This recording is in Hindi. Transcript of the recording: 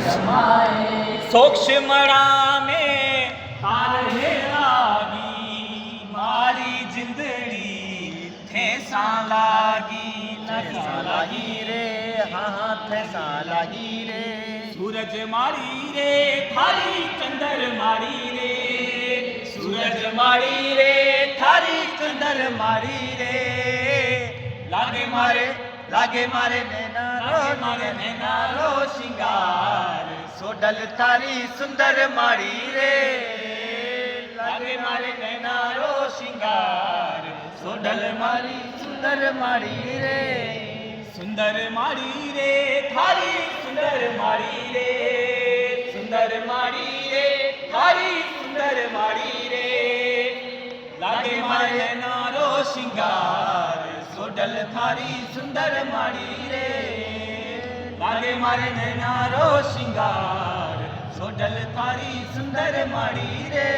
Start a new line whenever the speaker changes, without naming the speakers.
समाए
सोक्षमणा में तार हेरागी मारी जिंदड़ी ठेसा लागी
ठेसा लागी रे हाँ ठेसा लागी रे
सूरज मारी रे थारी चंदर मारी रे सूरज मारी रे थारी चंदर मारी रे लागे मारे नैना रो शिंगार
सोडल थारी सुंदर माड़ी रे
लागे मारे नैना रो शिंगार
सोडल मारी सुंदर माड़ी रे
सुंदर माड़ी रे थारी सुंदर माड़ी रे सुंदर माड़ी रे थारी सुंदर माड़ी रे लागे मारे नैना रो शिंगार सोडल थारी सुंदर माड़ी रे लागे मारे नैना रो शिंगार सोडल थारी सुंदर माड़ी रे।